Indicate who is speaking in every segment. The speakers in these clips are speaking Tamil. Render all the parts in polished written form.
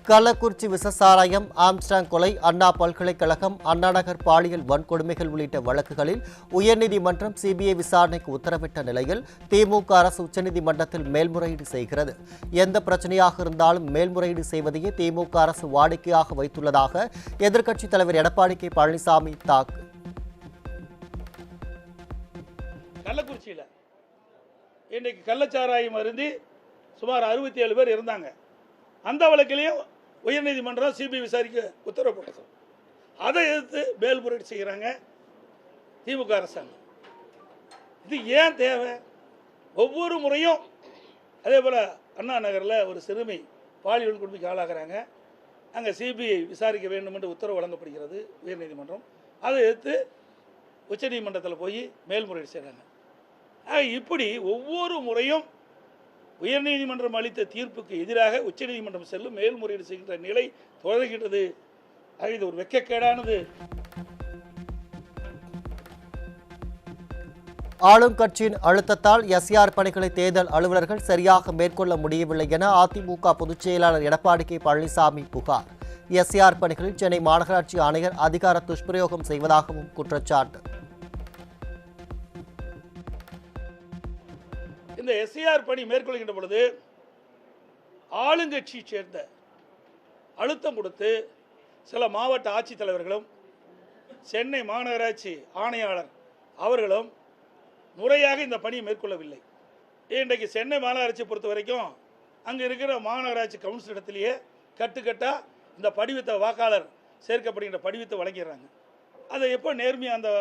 Speaker 1: கள்ளக்குறிச்சி விசசாராயம், ஆம்ஸ்டாங் கொலை, அண்ணா பல்கலைக்கழகம், அண்ணாநகர் பாலியல் வன்கொடுமைகள் உள்ளிட்ட வழக்குகளில் உயர்நீதிமன்றம் சிபிஐ விசாரணைக்கு உத்தரவிட்ட நிலையில் திமுக அரசு உச்சநீதிமன்றத்தில் மேல்முறையீடு செய்கிறது. எந்த பிரச்சனையாக இருந்தாலும் மேல்முறையீடு செய்வதையே திமுக அரசு வாடிக்கையாக வைத்துள்ளதாக எதிர்க்கட்சித் தலைவர் எடப்பாடி கே பழனிசாமி தாக்கு.
Speaker 2: கள்ளக்குறிச்சியில் இன்றைக்கு கள்ளச்சாராயம் அருந்தி சுமார் 67 பேர் இருந்தாங்க. அந்த வழக்கிலையும் உயர்நீதிமன்றம் சிபிஐ விசாரிக்க உத்தரவு போட்டது. அதை எதிர்த்து மேல்முறையீடு செய்கிறாங்க திமுக அரசாங்கம். இது ஏன் தேவை? ஒவ்வொரு முறையும் அதே போல் அண்ணா நகரில் ஒரு சிறுமி பாலியல் கொடுமைக்கு ஆளாகிறாங்க. அங்கே சிபிஐ விசாரிக்க வேண்டும் என்று உத்தரவு வழங்கப்படுகிறது உயர்நீதிமன்றம். அதை எதிர்த்து உச்சநீதிமன்றத்தில் போய் மேல்முறையீடு செய்கிறாங்க. இப்படி ஒவ்வொரு முறையும் உயர்நீதிமன்றம் அளித்த தீர்ப்புக்கு எதிராக உச்சநீதிமன்றம் செல்லும் மேல்முறையீடு செய்கின்ற நிலை தொடர்கிறது. இது ஒரு வெட்கக்கேடானது.
Speaker 1: ஆளும் கட்சியின் அழுத்தத்தால் எஸ்ஆர் பணிகளை தேர்தல் அலுவலர்கள் சரியாக மேற்கொள்ள முடியவில்லை என அதிமுக பொதுச் செயலாளர் எடப்பாடி கே பழனிசாமி புகார். எஸ்ஆர் பணிகளில் சென்னை மாநகராட்சி ஆணையர் அதிகார துஷ்பிரயோகம் செய்வதாகவும் குற்றச்சாட்டு.
Speaker 2: இந்த எஸ்ஐஆர் பணி மேற்கொள்கின்ற பொழுது ஆளுங்கட்சியை சேர்ந்த அழுத்தம் கொடுத்து சில மாவட்ட ஆட்சித்தலைவர்களும் சென்னை மாநகராட்சி ஆணையாளர் அவர்களும் முறையாக இந்த பணியை மேற்கொள்ளவில்லை. இன்றைக்கு சென்னை மாநகராட்சி பொறுத்த வரைக்கும் அங்கே இருக்கிற மாநகராட்சி கவுன்சில் இடத்திலேயே கட்டுக்கட்டாக இந்த படிவத்தை வாக்காளர் சேர்க்கப்படுகின்ற படிவத்தை வழங்கிடுறாங்க. அதை எப்போ நேர்மையாக அந்த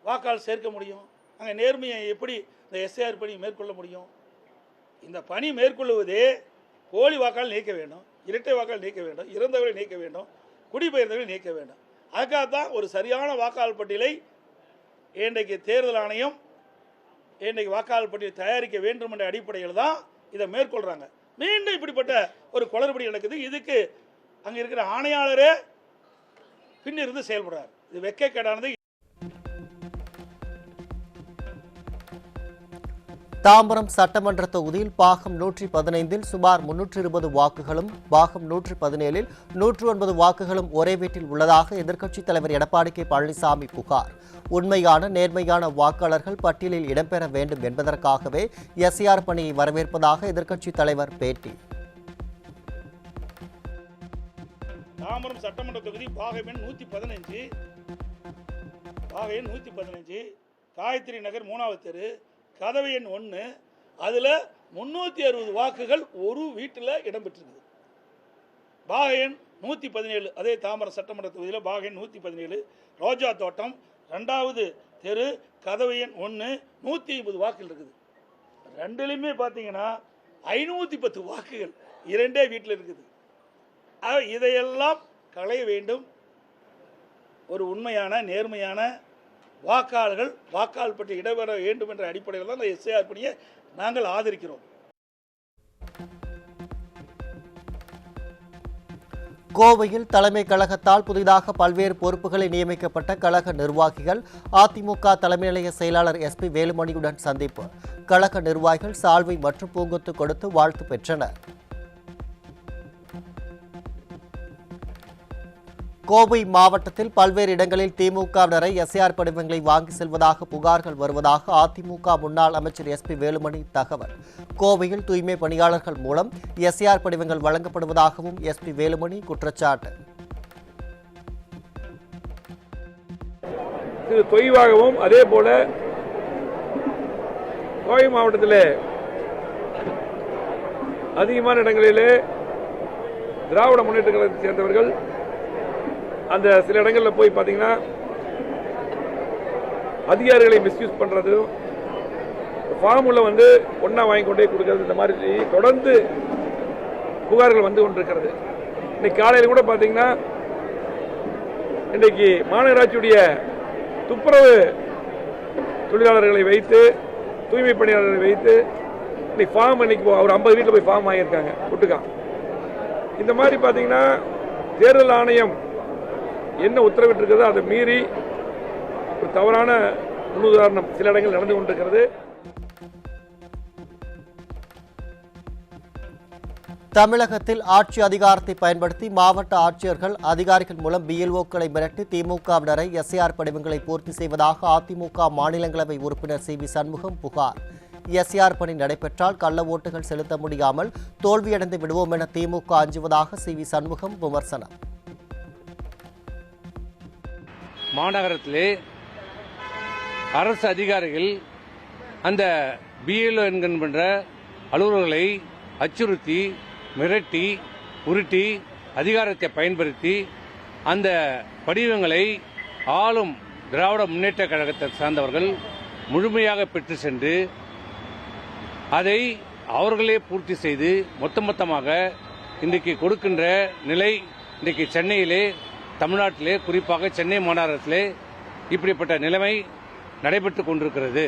Speaker 2: வாக்காளர் சேர்க்க முடியும்? அங்கே நேர்மையை எப்படி இந்த எஸ்ஐஆர் பணி மேற்கொள்ள முடியும்? இந்த பணி மேற்கொள்வதே போலி வாக்காளர் நீக்க வேண்டும், இரட்டை வாக்காளர் நீக்க வேண்டும், இறந்தவர்களை நீக்க வேண்டும், குடிபெயர்ந்தவர்களை நீக்க வேண்டும். அதுக்காகத்தான் ஒரு சரியான வாக்காளர் பட்டியலை இன்றைக்கு தேர்தல் ஆணையம் இன்றைக்கு வாக்காளர் பட்டியல் தயாரிக்க வேண்டும் என்ற அடிப்படையில் தான் இதை மேற்கொள்கிறாங்க. மீண்டும் இப்படிப்பட்ட ஒரு குளறுபடி நடக்குது. இதுக்கு அங்கே இருக்கிற ஆணையாளரே பின்னிருந்து செயல்படுறார். இது வெட்கக்கேடானது.
Speaker 1: தாம்பரம் சட்டமன்ற தொகுதியில் பாகம் 115 சுமார் 320 வாக்குகளும், பாகம் 117 109 வாக்குகளும் ஒரே வீட்டில் உள்ளதாக எதிர்க்கட்சித் தலைவர் எடப்பாடி கே பழனிசாமி புகார். உண்மையான நேர்மையான வாக்காளர்கள் பட்டியலில் இடம்பெற வேண்டும் என்பதற்காகவே எஸ்ஆர் பணியை வரவேற்பதாக எதிர்க்கட்சித் தலைவர் பேட்டி.
Speaker 2: தாம்பரம் சட்டமன்ற தொகுதி பாகம் எண் 115 காயத்ரி நகர் 3வது தெரு கதவு எண் 1, அதில் 360 வாக்குகள் ஒரு வீட்டில் இடம்பெற்றிருக்குது. பாக எண் 117 அதே தாம்பரம் சட்டமன்ற தொகுதியில் பாக எண் 117 ரோஜா தோட்டம் 2வது தெரு கதவு எண் 1 150 வாக்குகள் இருக்குது. ரெண்டுலையுமே பார்த்தீங்கன்னா 510 வாக்குகள் இரண்டே வீட்டில் இருக்குது. இதையெல்லாம் களைய வேண்டும். ஒரு உண்மையான நேர்மையான வாக்காளர்கள் வாக்காளர் பட்டியல் இடம்பெற வேண்டும் என்ற அடிப்படையில் தான் இந்த எஸ்ஐஆர் பணியை நாங்கள் ஆதரிக்கிறோம்.
Speaker 1: கோவையில் தலைமை கழகத்தால் புதிதாக பல்வேறு பொறுப்புகளை நியமிக்கப்பட்ட கழக நிர்வாகிகள் அதிமுக தலைமை நிலைய செயலாளர் SP வேலுமணியுடன் சந்திப்பு. கழக நிர்வாகிகள் சால்வை மற்றும் பூங்கொத்து கொடுத்து வாழ்த்து பெற்றனர். கோவை மாவட்டத்தில் பல்வேறு இடங்களில் திமுகவினரை எஸ்ஆர் படிவங்களை வாங்கி செல்வதாக புகார்கள் வருவதாக அதிமுக முன்னாள் அமைச்சர் SP வேலுமணி தகவல். கோவையில் தூய்மை பணியாளர்கள் மூலம் எஸ்ஆர் படிவங்கள் வழங்கப்படுவதாகவும் SP வேலுமணி குற்றச்சாட்டு.
Speaker 3: தொய்வாகவும் அதே போல கோவை மாவட்டத்தில் அதிகமான இடங்களிலே திராவிட முன்னேற்ற கழகத்தை சேர்ந்தவர்கள் அந்த சில இடங்களில் போய் பார்த்தீங்கன்னா அதிகாரிகளை மிஸ்யூஸ் பண்ணுறதும், ஃபார்முல ஒன்றா வாங்கி கொண்டே கொடுக்கறது, இந்த மாதிரி தொடர்ந்து புகார்கள் வந்து கொண்டிருக்கிறது. இன்னைக்கு காலையில் கூட பார்த்தீங்கன்னா இன்றைக்கு மாநகராட்சியுடைய துப்புரவு தொழிலாளர்களை வைத்து தூய்மை பணியாளர்களை வைத்து இன்னைக்கு ஃபார்ம் இன்னைக்கு ஒரு 50 வீட்டில் போய் ஃபார்ம் வாங்கியிருக்காங்க ஒட்டுக்கா. இந்த மாதிரி பார்த்தீங்கன்னா தேர்தல் ஆணையம் என்ன உத்தரவிட்டிருக்கிறதோ அதை மீறி ஒரு தவறான முன்னுதாரணம் சில இடங்கள் நடந்து கொண்டிருக்கிறது.
Speaker 1: தமிழகத்தில் ஆட்சி அதிகாரத்தை பயன்படுத்தி மாவட்ட ஆட்சியர்கள் அதிகாரிகள் மூலம் பிஎல்ஓக்களை மிரட்டி திமுகவினரை எஸ்ஐஆர் படிவங்களை பூர்த்தி செய்வதாக அதிமுக மாநிலங்களவை உறுப்பினர் சி.வி. சண்முகம் புகார். எஸ்ஐஆர் பணி நடைபெற்றால் கள்ள ஓட்டுகள் செலுத்த முடியாமல் தோல்வியடைந்து விடுவோம் என திமுக அஞ்சுவதாக சி.வி. சண்முகம் விமர்சனம்.
Speaker 4: மாநகரத்திலே அரசு அதிகாரிகள் அந்த பிஎல்ஓ என்கின்ற அலுவலர்களை அச்சுறுத்தி மிரட்டி உருட்டி அதிகாரத்தை பயன்படுத்தி அந்த படிவங்களை ஆளும் திராவிட முன்னேற்ற கழகத்தை சார்ந்தவர்கள் முழுமையாக பெற்று சென்று அதை அவர்களே பூர்த்தி செய்து மொத்தமாக இன்றைக்கு கொடுக்கின்ற நிலை இன்றைக்கு சென்னையிலே, தமிழ்நாட்டிலே, குறிப்பாக சென்னை மாநகரத்திலே இப்படிப்பட்ட நிலைமை நடைபெற்றுக் கொண்டிருக்கிறது.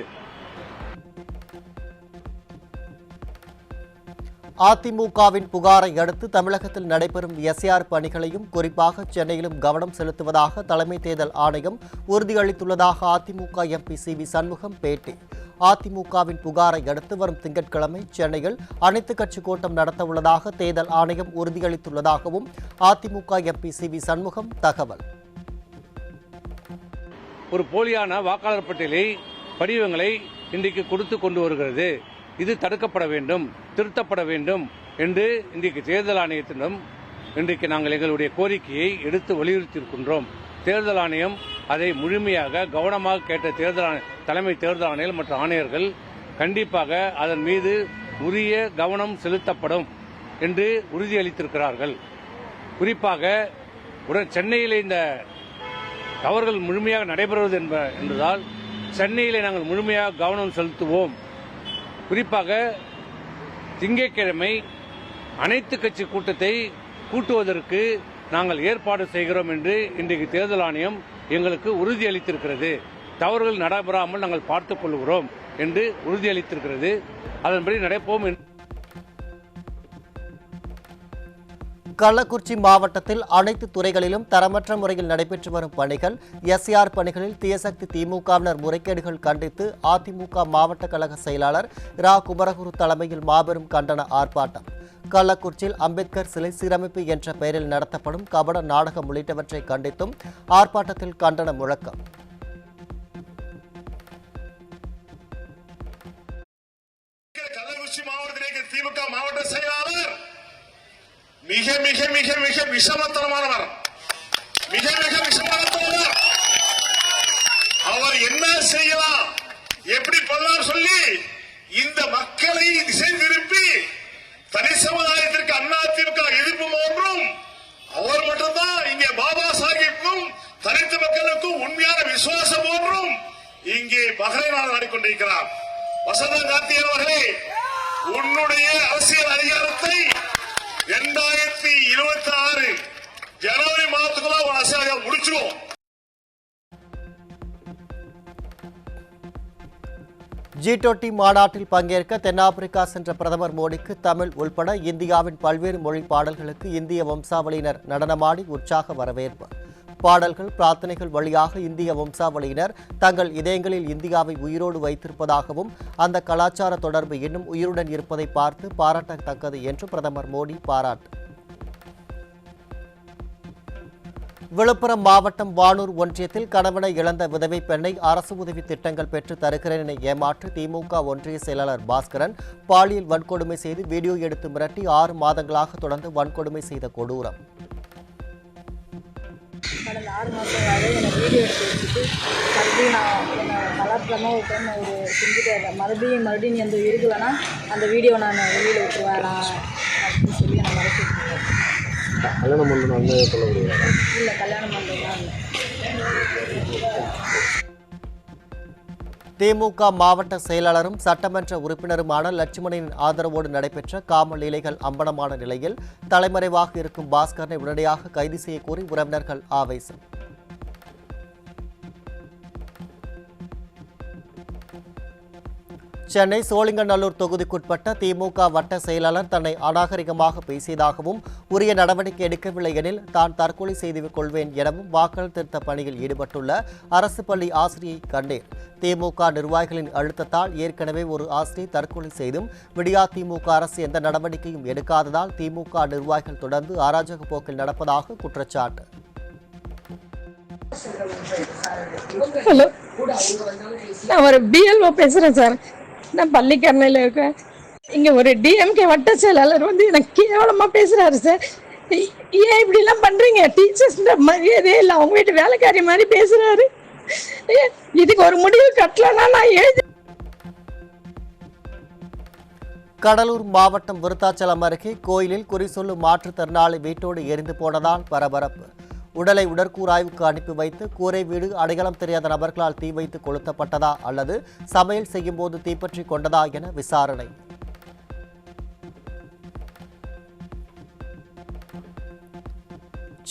Speaker 1: அதிமுகவின் புகாரை அடுத்து தமிழகத்தில் நடைபெறும் எஸ்ஐஆர் பணிகளையும் குறிப்பாக சென்னையிலும் கவனம் செலுத்துவதாக தலைமை தேர்தல் ஆணையம் உறுதியளித்துள்ளதாக அதிமுக எம்பி சி.வி. சண்முகம் பேட்டி. அதிமுகவின் புகாரை அடுத்து வரும் திங்கட்கிழமை சென்னையில் அனைத்துக் கட்சி கூட்டம் நடத்த உள்ளதாக தேர்தல் ஆணையம் உறுதியளித்துள்ளதாகவும் அதிமுக எம்பி சி.வி. சண்முகம் தகவல்.
Speaker 4: ஒரு போலியான வாக்காளர் பட்டியலை படிவங்களை இன்றைக்கு கொடுத்து கொண்டு வருகிறது. இது தடுக்கப்பட வேண்டும், திருத்தப்பட வேண்டும் என்று இன்றைக்கு தேர்தல் ஆணையத்திடம் இன்றைக்கு நாங்கள் எங்களுடைய கோரிக்கையை எடுத்து வலியுறுத்தியிருக்கின்றோம். தேர்தல் ஆணையம் அதை முழுமையாக கவனமாக கேட்ட தலைமை தேர்தல் ஆணையர் மற்றும் ஆணையர்கள் கண்டிப்பாக அதன் மீது உரிய கவனம் செலுத்தப்படும் என்று உறுதியளித்திருக்கிறார்கள். குறிப்பாக சென்னையில் இந்த தவறுகள் முழுமையாக நடைபெறுவது என்பதால் சென்னையிலே நாங்கள் முழுமையாக கவனம் செலுத்துவோம். குறிப்பாக திங்கட்கிழமை அனைத்து கட்சி கூட்டத்தை கூட்டுவதற்கு நாங்கள் ஏற்பாடு செய்கிறோம் என்று இன்றைக்கு தேர்தல் ஆணையம் எங்களுக்கு உறுதியளித்திருக்கிறது. தவறுகள் நடைபெறாமல் நாங்கள் பார்த்துக் கொள்கிறோம் என்று உறுதியளித்திருக்கிறது. அதன்படி நடப்போம்.
Speaker 1: கள்ளக்குறிச்சி மாவட்டத்தில் அனைத்து துறைகளிலும் தரமற்ற முறையில் நடைபெற்று வரும் பணிகள், எஸ்ஐஆர் பணிகளில் தீயசக்தி திமுகவினர் முறைகேடுகள் கண்டித்து அதிமுக மாவட்ட கழக செயலாளர் இரா. குமரகுரு தலைமையில் மாபெரும் கண்டன ஆர்ப்பாட்டம். கள்ளக்குறிச்சியில் அம்பேத்கர் சிலை சீரமைப்பு என்ற பெயரில் நடத்தப்படும் கபட நாடகம் உள்ளிட்டவற்றை கண்டித்தும் ஆர்ப்பாட்டத்தில் கண்டன முழக்கம்.
Speaker 5: கள்ளக்குறிச்சி மாவட்டத்திலே திமுக மாவட்ட செயலாளர் மிக மிக மிக மிக விஷமத்தனமானவர், மிக மிக விஷமத்தனமானவர். அவர் என்ன செய்யலாம், எப்படி பண்ணலாம் சொல்லி இந்த மக்களை திசை திருப்பி தனி சமுதாயத்திற்கு அதிமுக எதிர்ப்பு ஒன்றும், அவர் மட்டும்தான் இங்கே பாபா சாஹிப்புக்கும் தனித்த மக்களுக்கும் உண்மையான விசுவாசம் ஒன்றும் இங்கே பகலைநாள் ஆடிக்கொண்டிருக்கிறார். வசந்த கார்த்தியன் அவர்களே, உன்னுடைய அரசியல் அதிகாரத்தை 2026 ஜனவரி மாதத்துக்குள்ள ஒரு அரசியல் முடிச்சிருவோம்.
Speaker 1: G20 மாநாட்டில் பங்கேற்க தென்னாப்பிரிக்கா சென்ற பிரதமர் மோடிக்கு தமிழ் உள்பட இந்தியாவின் பல்வேறு மொழி பாடல்களுக்கு இந்திய வம்சாவளியினர் நடனமாடி உற்சாக வரவேற்பு. பாடல்கள், பிரார்த்தனைகள் வழியாக இந்திய வம்சாவளியினர் தங்கள் இதயங்களில் இந்தியாவை உயிரோடு வைத்திருப்பதாகவும் அந்த கலாச்சார தொடர்பு இன்னும் உயிருடன் இருப்பதை பார்த்து பாராட்டத்தக்கது என்று பிரதமர் மோடி பாராட்டு. விழுப்புரம் மாவட்டம் வானூர் ஒன்றியத்தில் கணவனை இழந்த விதவை பெண்ணை அரசு உதவி திட்டங்கள் பெற்று தருகிறேன் என ஏமாற்றி திமுக ஒன்றிய செயலாளர் பாஸ்கரன் பாலியல் வன்கொடுமை செய்து வீடியோ எடுத்து மிரட்டி 6 மாதங்களாக தொடர்ந்து வன்கொடுமை செய்த கொடூரம்.
Speaker 6: கடந்த 6 மாதங்களாக என்னை வீடியோ எடுத்து வச்சுட்டு மறுபடியும் நான் என்னை கலாச்சாரமாக ஒரு டைம் ஒரு செஞ்சுட்டு மறுபடியும் நீ அந்த இருக்கலைன்னா அந்த வீடியோ நான் வெளியில் விட்டுருவேன் நான் அப்படின்னு சொல்லி நான் மறைச்சிட்டு இருக்கேன்.
Speaker 7: கல்யாணம் பண்ணணும் அந்த சொல்ல முடியாது.
Speaker 6: இல்லை, கல்யாணம் பண்ணுறதுலாம் இல்லை.
Speaker 1: திமுக மாவட்ட செயலாளரும் சட்டமன்ற உறுப்பினருமான லட்சுமணனின் ஆதரவோடு நடைபெற்ற காம லீலைகள் அம்பலமான நிலையில் தலைமறைவாக இருக்கும் பாஸ்கரனை உடனடியாக கைது செய்ய கோரி உறவினர்கள் ஆவேசம். சென்னை சோழிங்கநல்லூர் தொகுதிக்குட்பட்ட திமுக வட்ட செயலாளர் தன்னை அநாகரிகமாக பேசியதாகவும் உரிய நடவடிக்கை எடுக்கவில்லை எனில் தான் தற்கொலை செய்து கொள்வேன் எனவும் வாக்காளர் திருத்த பணியில் ஈடுபட்டுள்ள அரசு பள்ளி ஆசிரியை கண்டேன். திமுக நிர்வாகிகளின் அழுத்தத்தால் ஏற்கனவே ஒரு ஆசிரியை தற்கொலை செய்தும் விடியா திமுக அரசு எந்த நடவடிக்கையும் எடுக்காததால் திமுக நிர்வாகிகள் தொடர்ந்து அராஜக போக்கில் நடப்பதாக குற்றச்சாட்டு.
Speaker 8: ஹலோ, நான் ஒரு பிஎல்ஓ பேசுறேன் சார். நான் பள்ளிக்கரணையில் இருக்கேன். இங்கே ஒரு டிஎம்கே வட்ட செயலாளர் வந்து எனக்கு கேவலமாக பேசுகிறாரு சார். ஏன் இப்படிலாம் பண்ணுறீங்க? டீச்சர்ஸ்ன்ற மரியாதையே இல்லை, அவங்க வீட்டு வேலைக்காரி மாதிரி பேசுகிறாரு. இதுக்கு ஒரு முடிவு கட்டலன்னா நான் எழுதி.
Speaker 1: கடலூர் மாவட்டம் விருத்தாச்சலம் அருகே கோயிலில் குறி சொல்லும் மாற்றுத்திறனாளி வீட்டோடு எரிந்து போனதால் பரபரப்பு. உடலை உடற்கூறாய்வுக்கு அனுப்பி வைத்து கூரை வீடு அடையாளம் தெரியாத நபர்களால் தீ வைத்து கொளுத்தப்பட்டதா அல்லது சமையல் செய்யும் போது தீப்பற்றி கொண்டதா என விசாரணை.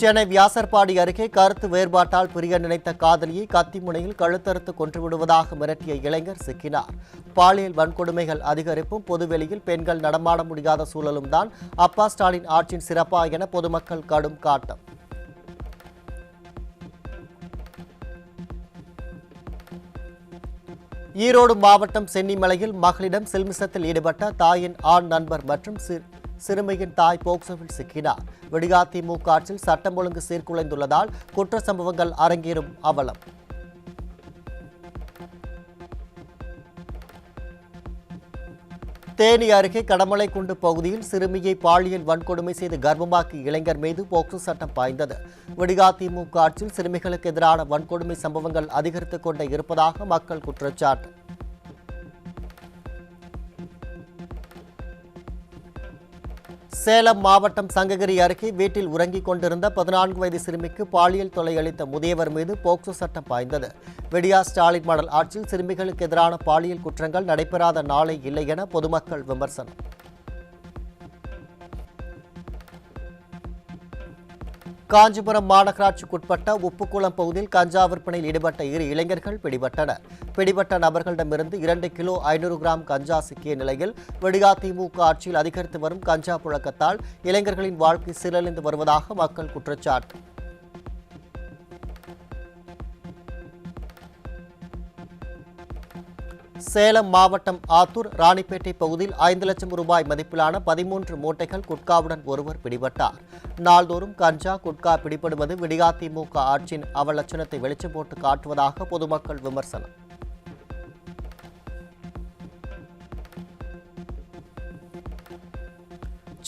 Speaker 1: சென்னை வியாசர்பாடி அருகே கருத்து வேறுபாட்டால் பிரிய நினைத்த காதலியை கத்தி முனையில் கழுத்தறுத்து கொன்றுவிடுவதாக மிரட்டிய இளைஞர் சிக்கினார். பாலியல் வன்கொடுமைகள் அதிகரிப்பும் பொதுவெளியில் பெண்கள் நடமாட முடியாத சூழலும் தான் அப்பா ஸ்டாலின் ஆட்சியின் சிறப்பா என பொதுமக்கள் கடும் காட்டம். ஈரோடு மாவட்டம் சென்னிமலையில் மகளிடம் சில்மிசத்தில் ஈடுபட்ட தாயின் ஆண் நண்பர் மற்றும் சிறுமியின் தாய் போக்சோவில் சிக்கினார். விடியா திமுக ஆட்சியில் சட்டம் ஒழுங்கு சீர்குலைந்துள்ளதால் குற்ற சம்பவங்கள் அரங்கேறும் அவலம். தேனி அருகே கடமலைக்குண்டு பகுதியில் சிறுமியை பாலியல் வன்கொடுமை செய்து கர்ப்பமாக்கிய இளைஞர் மீது போக்சோ சட்டம் பாய்ந்தது. விடியா திமுக ஆட்சியில் சிறுமிகளுக்கு எதிரான வன்கொடுமை சம்பவங்கள் அதிகரித்துக் கொண்டே இருப்பதாக மக்கள் குற்றச்சாட்டு. சேலம் மாவட்டம் சங்ககிரி அருகே வீட்டில் உறங்கிக் கொண்டிருந்த 14 வயது சிறுமிக்கு பாலியல் தொல்லை அளித்த முதியவர் மீது போக்சோ சட்டம் பாய்ந்தது. விடியா ஸ்டாலின் மாடல் ஆட்சியில் சிறுமிகளுக்கு எதிரான பாலியல் குற்றங்கள் நடைபெறாத நாளே இல்லை என பொதுமக்கள் விமர்சனம். காஞ்சிபுரம் மாநகராட்சிக்குட்பட்ட உப்புக்குளம் பகுதியில் கஞ்சா விற்பனையில் ஈடுபட்ட 2 இளைஞர்கள் பிடிபட்டனர். பிடிபட்ட நபர்களிடமிருந்து 2 கிலோ 500 கிராம் கஞ்சா சிக்கிய நிலையில் விடியா திமுக ஆட்சியில் அதிகரித்து வரும் கஞ்சா புழக்கத்தால் இளைஞர்களின் வாழ்க்கை சீரழிந்து வருவதாக மக்கள் குற்றச்சாட்டு. சேலம் மாவட்டம் ஆத்தூர் ராணிப்பேட்டை பகுதியில் 5 லட்சம் ரூபாய் மதிப்பிலான 13 மூட்டைகள் குட்காவுடன் ஒருவர் பிடிபட்டார். நாள்தோறும் கஞ்சா குட்கா பிடிபடுவது விடியா திமுக ஆட்சியின் அவலட்சணத்தை வெளிச்சம் போட்டு காட்டுவதாக பொதுமக்கள் விமர்சனம்.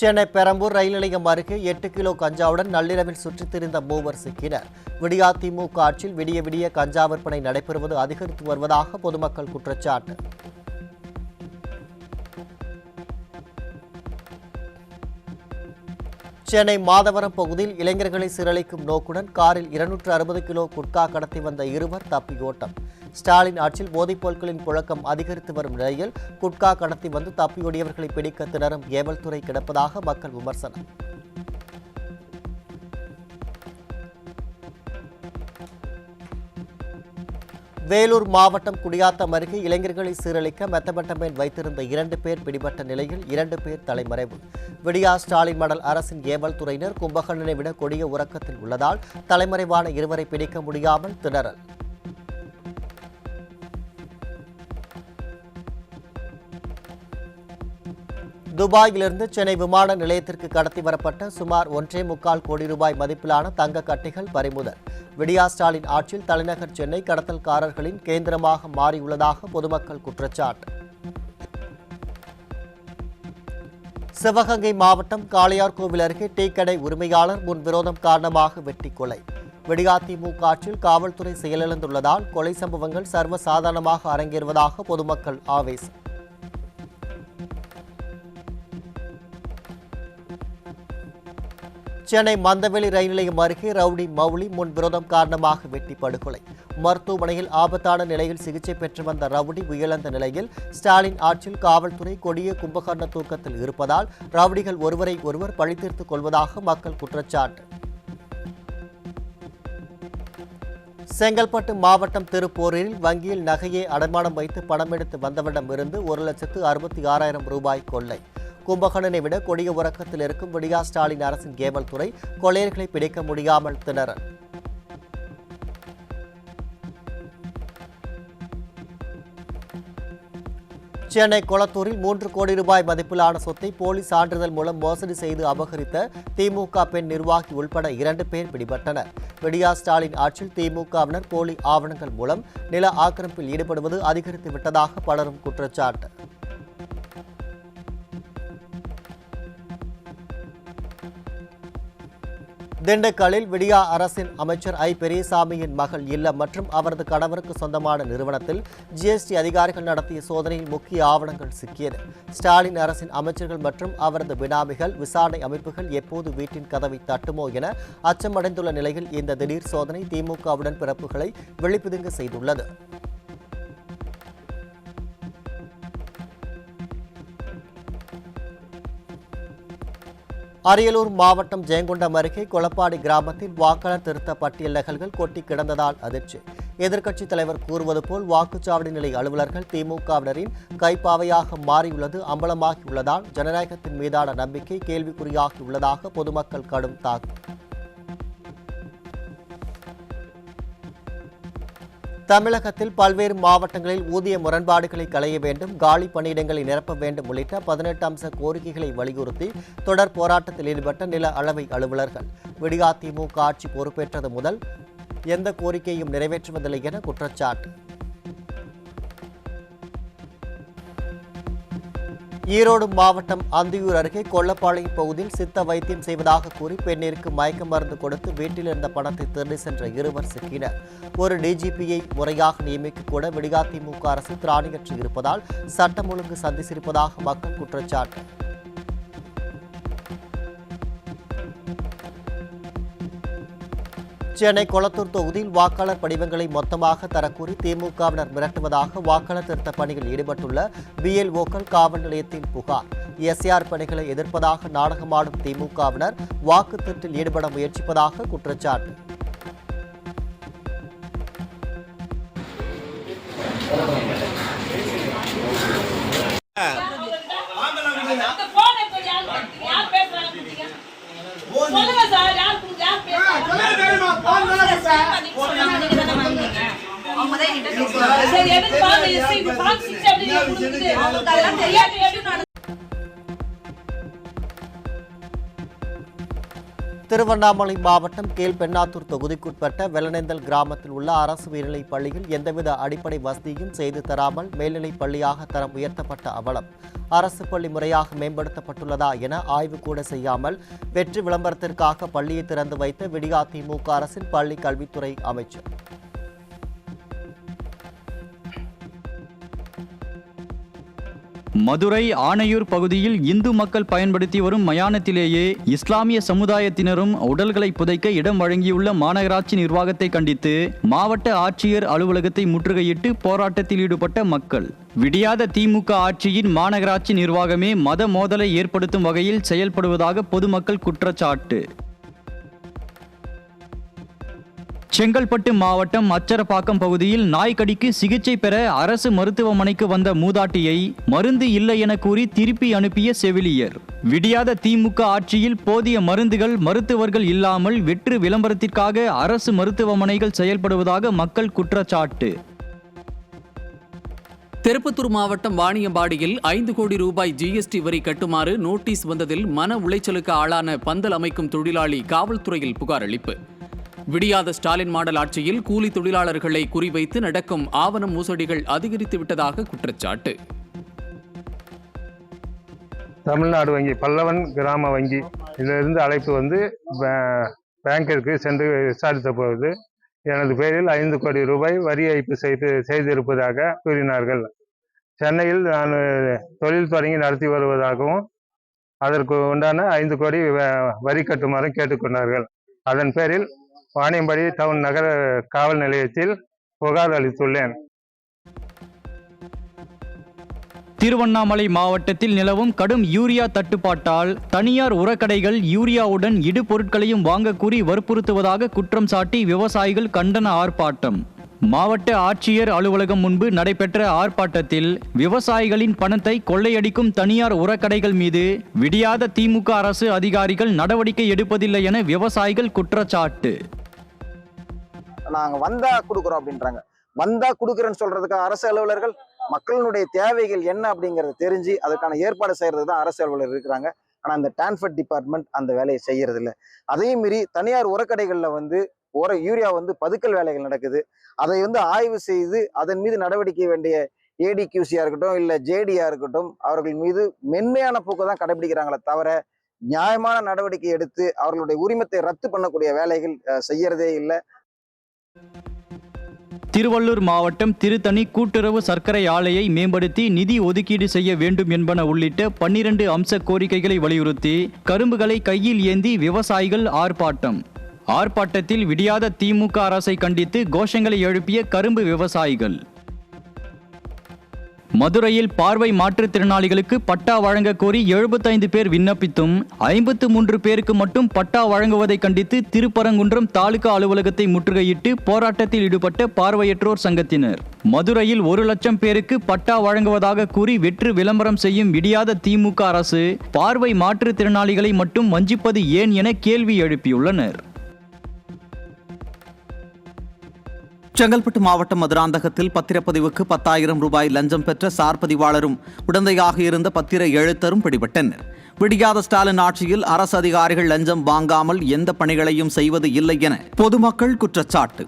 Speaker 1: சென்னை பெரம்பூர் ரயில் நிலையம் அருகே 8 கிலோ கஞ்சாவுடன் நள்ளிரவில் சுற்றித் திரிந்த 3 சிக்கினர். விடியா திமுக ஆட்சியில் விடிய விடிய கஞ்சா விற்பனை நடைபெறுவது அதிகரித்து வருவதாக பொதுமக்கள் குற்றச்சாட்டு. சென்னை மாதவரம் பகுதியில் இளைஞர்களை சீரழிக்கும் நோக்குடன் காரில் 260 கிலோ குட்கா கடத்தி வந்த 2 தப்பியோட்டம். ஸ்டாலின் ஆட்சியில் போதைப் பொருட்களின் புழக்கம் அதிகரித்து வரும் நிலையில் குட்கா கடத்தி வந்து தப்பியோடியவர்களை பிடிக்க திணறும் ஏவல்துறை கிடப்பதாக மக்கள் விமர்சனம். வேலூர் மாவட்டம் குடியாத்தம் அருகே இளைஞர்களை சீரழிக்க மெத்தபெட்டமைன் வைத்திருந்த 2 பேர் பிடிபட்ட நிலையில் 2 பேர் தலைமறைவு. விடியா ஸ்டாலின் மடல் அரசின் ஏவல் துறையினர் கும்பகர்ணனை விட கொடிய உறக்கத்தில் உள்ளதால் தலைமறைவான 2 பிடிக்க முடியாமல் திணறல். துபாயிலிருந்து சென்னை விமான நிலையத்திற்கு கடத்தி வரப்பட்ட சுமார் 1.25 கோடி ரூபாய் மதிப்பிலான தங்க கட்டிகள் பறிமுதல். விடியா ஸ்டாலின் ஆட்சியில் தலைநகர் சென்னை கடத்தல்காரர்களின் கேந்திரமாக மாறியுள்ளதாக பொதுமக்கள் குற்றச்சாட்டு. சிவகங்கை மாவட்டம் காளையார்கோவில் அருகே டீக்கடை உரிமையாளர் முன்விரோதம் காரணமாக வெட்டி கொலை. விடியா திமுக ஆட்சியில் காவல்துறை செயலிழந்துள்ளதால் கொலை சம்பவங்கள் சர்வசாதாரணமாக அரங்கேறுவதாக பொதுமக்கள் ஆவேசம். சென்னை மந்தவெளி ரயில் நிலையம் அருகே ரவுடி மௌலி முன்விரோதம் காரணமாக வெட்டி படுகொலை. மருத்துவமனையில் ஆபத்தான நிலையில் சிகிச்சை பெற்று வந்த ரவுடி உயிரிழந்த நிலையில் ஸ்டாலின் ஆட்சியில் காவல்துறை கொடிய கும்பகர்ண தூக்கத்தில் இருப்பதால் ரவுடிகள் ஒருவரை ஒருவர் பழித்தீர்த்துக் கொள்வதாக மக்கள் குற்றச்சாட்டு. செங்கல்பட்டு மாவட்டம் திருப்போரில் வங்கியில் நகையை அடமானம் வைத்து பணம் எடுத்து வந்தவரிடமிருந்து 1,66,000 ரூபாய் கொள்ளை. கும்பகோணனை விட கொடிய உறக்கத்தில் இருக்கும் விடியா ஸ்டாலின் அரசின் கேவல் துறை கொள்ளையர்களை பிடிக்க முடியாமல் திணறல். சென்னை கொளத்தூரில் 3 கோடி ரூபாய் மதிப்பிலான சொத்தை போலி சான்றிதழ் மூலம் மோசடி செய்து அபகரித்த திமுக பெண் நிர்வாகி உள்பட 2 பேர் பிடிபட்டனர். விடியா ஸ்டாலின் ஆட்சியில் திமுகவினர் போலி ஆவணங்கள் மூலம் நில ஆக்கிரமிப்பில் ஈடுபடுவது அதிகரித்து விட்டதாக பலரும் குற்றச்சாட்டு. திண்டுக்கல்லில் விடியா அரசின் அமைச்சர் ஐ பெரியசாமியின் மகள் இல்லம் மற்றும் அவரது கணவருக்கு சொந்தமான நிறுவனத்தில் ஜிஎஸ்டி அதிகாரிகள் நடத்திய சோதனையில் முக்கிய ஆவணங்கள் சிக்கியது. ஸ்டாலின் அரசின் அமைச்சர்கள் மற்றும் அவரது பினாமிகள் விசாரணை அமைப்புகள் எப்போது வீட்டின் கதவை தட்டுமோ என அச்சமடைந்துள்ள நிலையில் இந்த திடீர் சோதனை திமுக உடன்பிறப்புகளை விழிப்புதுங்க செய்துள்ளது. அரியலூர் மாவட்டம் ஜெயங்கொண்டம் அருகே கொளப்பாடி கிராமத்தில் வாக்காளர் திருத்த பட்டியல் நகல்கள் கொட்டி கிடந்ததால் அதிர்ச்சி. எதிர்க்கட்சித் தலைவர் கூறுவது போல் வாக்குச்சாவடி நிலை அலுவலர்கள் திமுகவினரின் கைப்பாவையாக மாறியுள்ளது அம்பலமாகியுள்ளதால் ஜனநாயகத்தின் மீதான நம்பிக்கை கேள்விக்குறியாகியுள்ளதாக பொதுமக்கள் கடும் தாக்கம். தமிழகத்தில் பல்வேறு மாவட்டங்களில் ஊதிய முரண்பாடுகளை களைய வேண்டும், காலி பணியிடங்களை நிரப்ப வேண்டும் உள்ளிட்ட 18 அம்ச கோரிக்கைகளை வலியுறுத்தி தொடர் போராட்டத்தில் ஈடுபட்ட நில அளவை அலுவலர்கள். விடியா திமுக ஆட்சி பொறுப்பேற்றது முதல் எந்த கோரிக்கையும் நிறைவேற்றுவதில்லை என குற்றச்சாட்டு. ஈரோடு மாவட்டம் அந்தியூர் அருகே கொல்லப்பாளையம் பகுதியில் சித்த வைத்தியம் செய்வதாக கூறி பெண்ணிற்கு மயக்க மருந்து கொடுத்து வீட்டில் இருந்த பணத்தை திருடி சென்ற 2 சிக்கினர். ஒரு டிஜிபியை முறையாக நியமிக்க கூட விடியா திமுக அரசு திராணியற்று இருப்பதால் சட்டம் ஒழுங்கு சந்தித்திருப்பதாக மக்கள் குற்றச்சாட்டு. சென்னை கொளத்தூர் தொகுதியில் வாக்காளர் படிவங்களை மொத்தமாக தரக்கூறி திமுகவினர் மிரட்டுவதாக வாக்காளர் திருத்த பணியில் ஈடுபட்டுள்ள பிஎல்ஓக்கள் காவல் நிலையத்தில் புகார். எஸ்ஆர் பணிகளை எதிர்ப்பதாக நாடகமாடும் திமுகவினர் வாக்கு திருட்டில் ஈடுபட முயற்சிப்பதாக குற்றச்சாட்டு. திருவண்ணாமலை மாவட்டம் கீழ்பெண்ணாத்தூர் தொகுதிக்குட்பட்ட வெள்ளநேந்தல் கிராமத்தில் உள்ள அரசு உயர்நிலைப் பள்ளியில் எந்தவித அடிப்படை வசதியும் செய்து தராமல் மேல்நிலைப் பள்ளியாக தரம் உயர்த்தப்பட்ட அவலம். அரசு பள்ளி முறையாக மேம்படுத்தப்பட்டுள்ளதா என ஆய்வு கூட செய்யாமல் வெற்றி விளம்பரத்திற்காக பள்ளியை திறந்து வைத்த விடியா திமுக அரசின் பள்ளி கல்வித்துறை அமைச்சர்.
Speaker 9: மதுரை ஆணையூர் பகுதியில் இந்து மக்கள் பயன்படுத்தி வரும் மயானத்திலேயே இஸ்லாமிய சமுதாயத்தினரும் உடல்களை புதைக்க இடம் வழங்கியுள்ள மாநகராட்சி நிர்வாகத்தை கண்டித்து மாவட்ட ஆட்சியர் அலுவலகத்தை முற்றுகையிட்டு போராட்டத்தில் ஈடுபட்ட மக்கள். விடியாத திமுக ஆட்சியின் மாநகராட்சி நிர்வாகமே மத மோதலை ஏற்படுத்தும் வகையில் செயல்படுவதாக பொதுமக்கள் குற்றச்சாட்டு. செங்கல்பட்டு மாவட்டம் அச்சரப்பாக்கம் பகுதியில் நாய்க்கடிக்கு சிகிச்சை பெற அரசு மருத்துவமனைக்கு வந்த மூதாட்டியை மருந்து இல்லை என கூறி திருப்பி அனுப்பிய செவிலியர். விடியாத திமுக ஆட்சியில் போதிய மருந்துகள் மருத்துவர்கள் இல்லாமல் வெற்று விளம்பரத்திற்காக அரசு மருத்துவமனைகள் செயல்படுவதாக மக்கள் குற்றச்சாட்டு.
Speaker 10: திருப்பத்தூர் மாவட்டம் வாணியம்பாடியில் 5 கோடி ரூபாய் ஜிஎஸ்டி வரி கட்டுமாறு நோட்டீஸ் வந்ததில் மன உளைச்சலுக்கு ஆளான பந்தல் அமைக்கும் தொழிலாளி காவல்துறையில் புகார் அளிப்பு. விடியாத ஸ்டாலின் மாடல் ஆட்சியில் கூலி தொழிலாளர்களை குறிவைத்து நடக்கும் ஆவண மோசடிகள் அதிகரித்து விட்டதாக குற்றச்சாட்டு.
Speaker 11: தமிழ்நாடு வங்கி பல்லவன் கிராம வங்கி இதிலிருந்து அழைப்பு பேங்கிற்கு சென்று விசாரித்த பொழுது எனது பெயரில் 5 கோடி ரூபாய் வரி ஏய்ப்பு செய்திருப்பதாக கூறினார்கள். சென்னையில் நான் தொழில் தொடங்கி நடத்தி வருவதாகவும் அதற்கு உண்டான 5 கோடி வரி கட்டுமாறு கேட்டுக்கொண்டார்கள். அதன் பேரில் வாணியம்பாடி டவுன் நகர காவல் நிலையத்தில் புகார் அளித்துள்ளேன்.
Speaker 9: திருவண்ணாமலை மாவட்டத்தில் நிலவும் கடும் யூரியா தட்டுப்பாட்டால் தனியார் உரக்கடைகள் யூரியாவுடன் இடுபொருட்களையும் வாங்க கூறி வற்புறுத்துவதாக குற்றம் சாட்டி விவசாயிகள் கண்டன ஆர்ப்பாட்டம். மாவட்ட ஆட்சியர் அலுவலகம் முன்பு நடைபெற்ற ஆர்ப்பாட்டத்தில் விவசாயிகளின் பணத்தை கொள்ளையடிக்கும் தனியார் உரக்கடைகள் மீது விடியாத திமுக அரசு அதிகாரிகள் நடவடிக்கை எடுப்பதில்லை என விவசாயிகள் குற்றச்சாட்டு.
Speaker 12: நாங்க வந்தா கொடுக்குறோம் அப்படின்றாங்க. வந்தா கொடுக்குறேன்னு சொல்றதுக்கு அரசு அலுவலர்கள் மக்களுடைய தேவைகள் என்ன அப்படிங்கறத தெரிஞ்சு அதுக்கான ஏற்பாடு செய்யறது தான் அரசு அலுவலர் இருக்கிறாங்க. ஆனா அந்த டிரான்ஸ்போர்ட் டிபார்ட்மெண்ட் அந்த வேலையை செய்யறது இல்லை. அதையும் மீறி தனியார் உரக்கடைகள்ல யூரியா பதுக்கல் வேலைகள் நடக்குது. அதை ஆய்வு செய்து அதன் மீது நடவடிக்கை வேண்டிய ஏடிக்யூசியா இருக்கட்டும் இல்ல ஜேடியா இருக்கட்டும் அவர்கள் மீது மென்மையான போக்கு தான் கடைபிடிக்கிறாங்களே தவிர நியாயமான நடவடிக்கை எடுத்து அவர்களுடைய உரிமத்தை ரத்து பண்ணக்கூடிய வேலைகள் செய்யறதே இல்லை.
Speaker 9: திருவள்ளூர் மாவட்டம் திருத்தணி கூட்டுறவு சர்க்கரை ஆலையை மேம்படுத்தி நிதி ஒதுக்கீடு செய்ய வேண்டும் என்பன உள்ளிட்ட 12 அம்ச கோரிக்கைகளை வலியுறுத்தி கரும்புகளை கையில் ஏந்தி விவசாயிகள் ஆர்ப்பாட்டம். ஆர்ப்பாட்டத்தில் விடியாத திமுக அரசை கண்டித்து கோஷங்களை எழுப்பிய கரும்பு விவசாயிகள். மதுரையில் பார்வை மாற்றுத்திறனாளிகளுக்கு பட்டா வழங்க கோரி 75 பேர் விண்ணப்பித்தும் 53 பேருக்கு மட்டும் பட்டா வழங்குவதை கண்டித்து திருப்பரங்குன்றம் தாலுகா அலுவலகத்தை முற்றுகையிட்டு போராட்டத்தில் ஈடுபட்ட பார்வையற்றோர் சங்கத்தினர். மதுரையில் 1 லட்சம் பேருக்கு பட்டா வழங்குவதாக கூறி வெற்று விளம்பரம் செய்யும் விடியாத திமுக அரசு பார்வை மாற்றுத்திறனாளிகளை மட்டும் வஞ்சிப்பது ஏன் என கேள்வி எழுப்பியுள்ளனர்.
Speaker 13: செங்கல்பட்டு மாவட்டம் மதுராந்தகத்தில் பத்திரப்பதிவுக்கு 10,000 ரூபாய் லஞ்சம் பெற்ற சார் பதிவாளரும் உடந்தையாக இருந்த பத்திர எழுத்தரும் பிடிபட்டனர். விடியாத ஸ்டாலின் ஆட்சியில் அரசு அதிகாரிகள் லஞ்சம் வாங்காமல் எந்த பணிகளையும் செய்வது இல்லை என பொதுமக்கள் குற்றச்சாட்டு.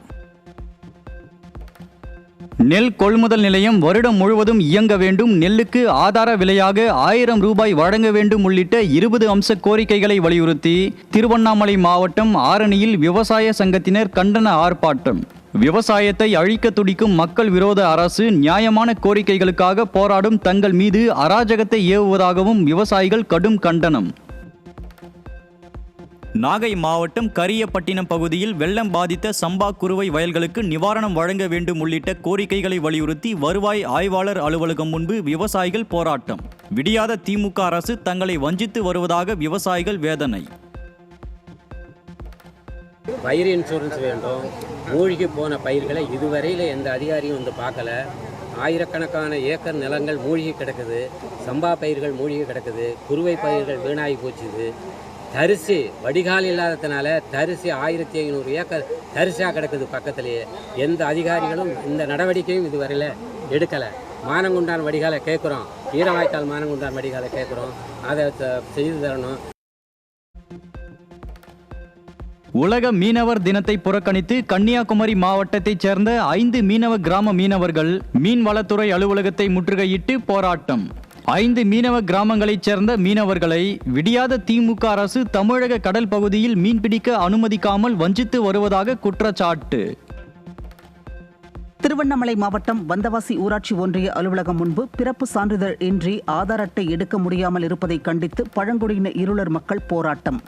Speaker 9: நெல் கொள்முதல் நிலையம் வருடம் முழுவதும் இயங்க வேண்டும், நெல்லுக்கு ஆதார விலையாக 1000 ரூபாய் வழங்க வேண்டும் உள்ளிட்ட 20 அம்ச கோரிக்கைகளை வலியுறுத்தி திருவண்ணாமலை மாவட்டம் ஆரணியில் விவசாய சங்கத்தினர் கண்டன ஆர்ப்பாட்டம். விவசாயத்தை அழிக்க துடிக்கும் மக்கள் விரோத அரசு நியாயமான கோரிக்கைகளுக்காக போராடும் தங்கள் மீது அராஜகத்தை ஏவுவதாகவும் விவசாயிகள் கடும் கண்டனம். நாகை மாவட்டம் கரியப்பட்டினம் பகுதியில் வெள்ளம் பாதித்த சம்பா குறுவை வயல்களுக்கு நிவாரணம் வழங்க வேண்டும் உள்ளிட்ட கோரிக்கைகளை வலியுறுத்தி வருவாய் ஆய்வாளர் அலுவலகம் முன்பு விவசாயிகள் போராட்டம். விடியாத திமுக அரசு தங்களை வஞ்சித்து வருவதாக விவசாயிகள் வேதனை.
Speaker 14: பயிர் இன்சூரன்ஸ் வேண்டும். மூழ்கி போன பயிர்களை இதுவரையில் எந்த அதிகாரியும் பார்க்கல. ஆயிரக்கணக்கான ஏக்கர் நிலங்கள் மூழ்கி கிடக்குது. சம்பா பயிர்கள் மூழ்கி கிடக்குது. குறுவை பயிர்கள் வீணாகி போச்சுது. தரிசு வடிகால் இல்லாததுனால தரிசு 1500 ஏக்கர் தரிசாக கிடக்குது பக்கத்துலேயே. எந்த அதிகாரிகளும் இந்த நடவடிக்கையும் இதுவரையில் எடுக்கலை. மானங்குண்டான் வடிகாலை கேட்குறோம், ஈரவாய்க்கால் மானங்குண்டான் வடிகாலை கேட்குறோம், அதை செய்து தரணும்.
Speaker 9: உலக மீனவர் தினத்தை புறக்கணித்து கன்னியாகுமரி மாவட்டத்தைச் சேர்ந்த 5 மீனவ கிராம மீனவர்கள் மீன்வளத்துறை அலுவலகத்தை முற்றுகையிட்டு போராட்டம். 5 மீனவ கிராமங்களைச் சேர்ந்த மீனவர்களை விடியாத திமுக அரசு தமிழக கடல் பகுதியில் மீன்பிடிக்க அனுமதிக்காமல் வஞ்சித்து வருவதாக குற்றச்சாட்டு.
Speaker 15: திருவண்ணாமலை மாவட்டம் வந்தவாசி ஊராட்சி ஒன்றிய அலுவலகம் முன்பு பிறப்பு சான்றிதழ் இன்றி ஆதார் அட்டை எடுக்க முடியாமல் இருப்பதை கண்டித்து பழங்குடியின இருளர் மக்கள் போராட்டம்.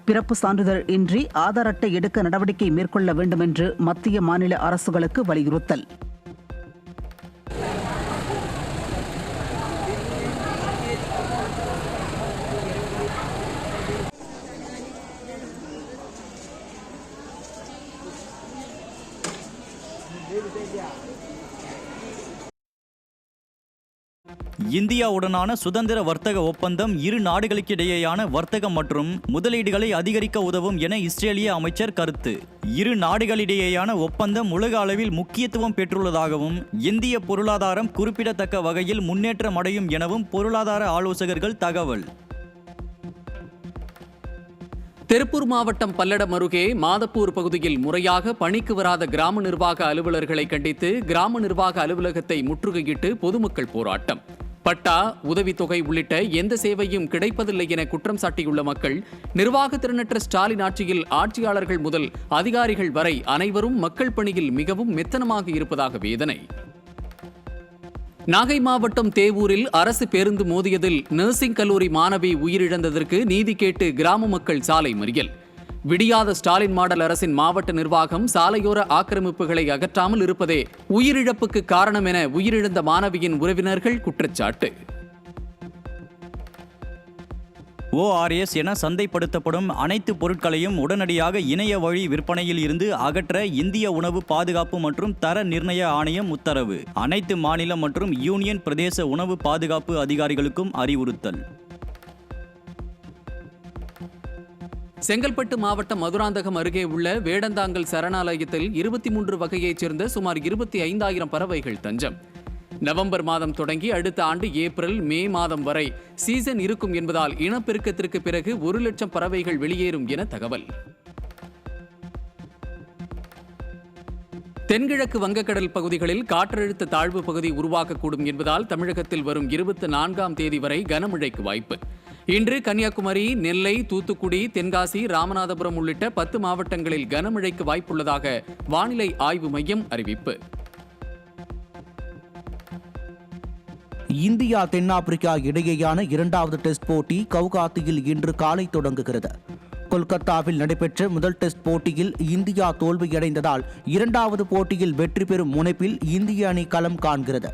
Speaker 15: பிறப்பு சான்றிதழ் இன்றி ஆதார் அட்டை எடுக்க நடவடிக்கை மேற்கொள்ள வேண்டும் என்று மத்திய மாநில அரசுகளுக்கு வலியுறுத்தல்.
Speaker 9: இந்தியாவுடனான சுதந்திர வர்த்தக ஒப்பந்தம் இரு நாடுகளுக்கிடையேயான வர்த்தகம் மற்றும் முதலீடுகளை அதிகரிக்க உதவும் என இஸ்ரேலிய அமைச்சர் கருத்து. இரு நாடுகளிடையேயான ஒப்பந்தம் உலக அளவில் முக்கியத்துவம் பெற்றுள்ளதாகவும் இந்திய பொருளாதாரம் குறிப்பிடத்தக்க வகையில் முன்னேற்றம் அடையும் எனவும் பொருளாதார ஆலோசகர்கள் தகவல்.
Speaker 10: திருப்பூர் மாவட்டம் பல்லடம் அருகே மாதப்பூர் பகுதியில் முறையாக பணிக்கு வராத கிராம நிர்வாக அலுவலர்களை கண்டித்து கிராம நிர்வாக அலுவலகத்தை முற்றுகையிட்டு பொதுமக்கள் போராட்டம். பட்டா, உதவித்தொகை உள்ளிட்ட எந்த சேவையும் கிடைப்பதில்லை என குற்றம் சாட்டியுள்ள மக்கள், நிர்வாக திறனற்ற ஸ்டாலின் ஆட்சியில் ஆட்சியாளர்கள் முதல் அதிகாரிகள் வரை அனைவரும் மக்கள் பணியில் மிகவும் மெத்தனமாக இருப்பதாக வேதனை. நாகை மாவட்டம் தேவூரில் அரசு பேருந்து மோதியதில் நர்சிங் கல்லூரி மாணவி உயிரிழந்ததற்கு நீதி கேட்டு கிராம மக்கள் சாலை மறியல். விடியாத ஸ்டாலின் மாடல் அரசின் மாவட்ட நிர்வாகம் சாலையோர ஆக்கிரமிப்புகளை அகற்றாமல் இருப்பதே உயிரிழப்புக்கு காரணம் என உயிரிழந்த மாணவியின் உறவினர்கள் குற்றச்சாட்டு.
Speaker 9: ORS என சந்தைப்படுத்தப்படும் அனைத்து பொருட்களையும் உடனடியாக இணைய வழி விற்பனையில் இருந்து அகற்ற இந்திய உணவு பாதுகாப்பு மற்றும் தர நிர்ணய ஆணையம் உத்தரவு. அனைத்து மாநில மற்றும் யூனியன் பிரதேச உணவு பாதுகாப்பு அதிகாரிகளுக்கும் அறிவுறுத்தல்.
Speaker 10: செங்கல்பட்டு மாவட்டம் மதுராந்தகம் அருகே உள்ள வேடந்தாங்கல் சரணாலயத்தில் 23 வகையைச் சேர்ந்த சுமார் 25,000 பறவைகள் தஞ்சம். நவம்பர் மாதம் தொடங்கி அடுத்த ஆண்டு ஏப்ரல் மே மாதம் வரை சீசன் இருக்கும் என்பதால் இனப்பெருக்கத்திற்கு பிறகு 1 லட்சம் பறவைகள் வெளியேறும் என தகவல். தென்கிழக்கு வங்கக்கடல் பகுதிகளில் காற்றழுத்த தாழ்வு பகுதி உருவாக்கக்கூடும் என்பதால் தமிழகத்தில் வரும் 24ஆம் தேதி வரை கனமழைக்கு வாய்ப்பு. இன்று கன்னியாகுமரி, நெல்லை, தூத்துக்குடி, தென்காசி, ராமநாதபுரம் உள்ளிட்ட 10 மாவட்டங்களில் கனமழைக்கு வாய்ப்புள்ளதாக வானிலை ஆய்வு மையம் அறிவிப்பு.
Speaker 16: இந்தியா தென்னாப்பிரிக்கா இடையேயான 2வது டெஸ்ட் போட்டி கவுகாத்தியில் இன்று காலை தொடங்குகிறது. கொல்கத்தாவில் நடைபெற்ற முதல் டெஸ்ட் போட்டியில் இந்தியா தோல்வியடைந்ததால் 2வது போட்டியில் வெற்றி பெறும் முனைப்பில் இந்திய அணி களம் காண்கிறது.